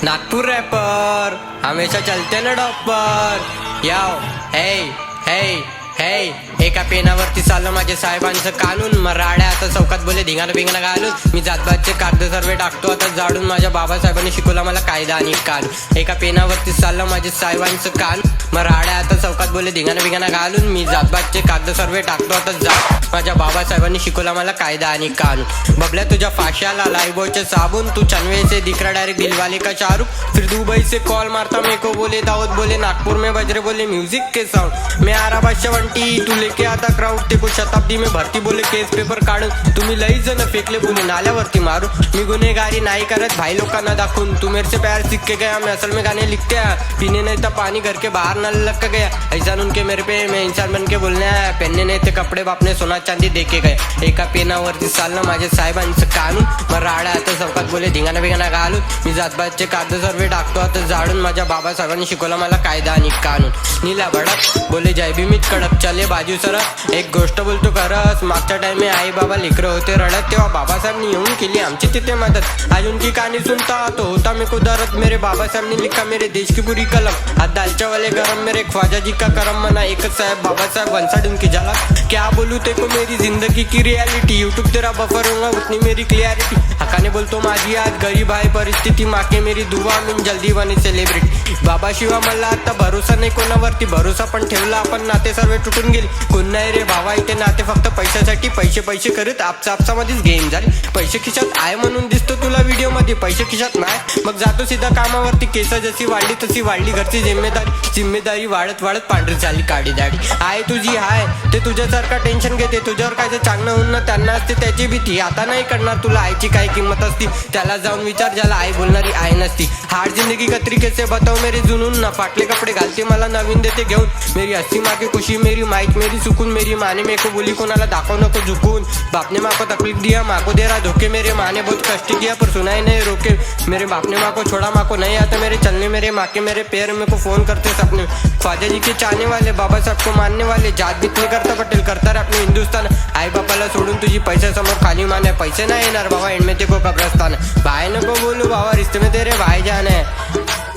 Nagpur rapper हमेशा चलते ना डॉपर याओ हे हे हे एका पेनावरती चाललं माझे साहेबांचं कानून मग राड्या आता चौकात बोले धिंगाणं बिंगाणं घालून मी जातभातचे कागद सर्वे टाकतो आता जाडून माझ्या बाबासाहेबांनी शिकवला मला कायदा आणि कानून एका पेनावरती चाललं माझे साहेबांचं कान मग राड्या आता चौकात बोले धिंगाणं बिंगाणं घालून मी जातभातचे कागद सर्वे टाकतो आता जा माझ्या बाबासाहेबांनी शिकवला मला कायदा आणि कानून बबल्या तुझ्या फाश्याला लाइबॉयचे साबुन तू चनवे से दिख रहा डायरेक्ट दिलवाले का शाहरुख फिर दुबई से कॉल मारता मेरे को बोले दाऊद बोले नागपुर में बजरे बोले म्यूजिक के साउंड मैं आ रहा बादशाह वंटी तू लेके आता क्राउड ते को शताब्दी में भरती बोले केस पेपर काढून तुम्ही लई जण फेकले बोले नाल्यावरती मारू मी गुन्हेगारी नाही करत भाई लोकांना दाखवून तू मेरे से प्यार सीख के गया मैं असल में गाने लिखते हैं पीने नहीं था पानी घर के बाहर न लग गया ऐसा उनके मेरे पे मैं इंसान बन के बोलने आया पहनने नहीं थे कपडे बापने सोना चांदी देके गए एका पेनावरती चाललं माझे साहेबांचं कानून मग राड्या आता चौकात बोले धिंगाणं बिंगाणं घालून मी जातभातचे कागद सर्वे टाकतो आता जाडून माझ्या बाबासाहेबांनी शिकवला मला कायदा आणि कानून नीला भडक बोले जय भीमीत कडक चले बाजू सरक एक गोष्ट बोलतो खरंच मागच्या टाइम आई बाबा लेकरं होते रडत तेव्हा बाबासाहेबांनी येऊन केली आमची तिथे मदत आज उनकी कहानी सुनता तो होता मेरे को दर्द मेरे बाबासाहेबांनी लिखा मेरे देश की पूरी कलम आज दालचा वाले गरम मेरे ख्वाजा जी का करम मना एक साहब बाबासाहेब वंसाड उनकी जला क्या बोलूं तेको मेरी जिंदगी की रियलिटी यूट्यूब तेरा बफर होगा उतनी मेरी क्लियरिटी हकाने बोलतो माझी आज गरीब आहे परिस्थिती माके मेरी दुआ मी जल्दी बनी सेलिब्रिटी बाबा शिवा मला आता भरोसा नाही कोणावरती भरोसा पण ठेवला आपण नाते सर्व तुटून गेले कोण नाही रे भावा इथे नाते फक्त पैशासाठी पैसे पैसे करत आपसामध्येच गेम झाले पैसे खिशात आहे म्हणून दिसतो तुला व्हिडिओ मध्ये पैसे खिशात नाही मग जातो सीधा कामावरती केस जशी वाढली तशी वाढली घरची जिम्मेदारी वाढत वाढत पांढरी झाली काळी दाढी आहे तुझी हाय ते तुझ्यासारखा टेन्शन घेते तुझ्यावर काय चांगलं होऊन ना त्यांना असते त्याची भीती आता नाही करणार तुला आईची काय किंमत असती त्याला जाऊन विचार ज्याला आई बोलणारी आई नसती हार्ड जिंदगी का तरीके से बताओ मेरे जुनून ना फाटले कपडे घालते मला नवीन देते घेऊन मेरी हस्ती मागे खुशी मेरी माइक मेरी सुकून मेरी माने मेरे को बोली कोणाला दाखव नको झुकून बाप ने माँ को तकलीफ दिया माँ को दे रहा धोखे मेरे माँ ने बहुत कष्ट किया पर सुनाई नहीं रोके मेरे बाप ने माँ को छोड़ा माँ को नहीं आता मेरे चलने मेरे माँ के मेरे पैर मेरे को फोन करते सपने ख्वाजा जी के चाहने वाले बाबा साहब को मानने वाले जात बीत नहीं करता पटेल करता रे अपने हिंदुस्तान आई बापाला सोडून तुझी पैशासमोर खाली माने पैसे नाही येणार बाबा एंड में ते को कब्रस्तान भाई नको बोलू बाबा रिश्ते में तेरे भाई जान है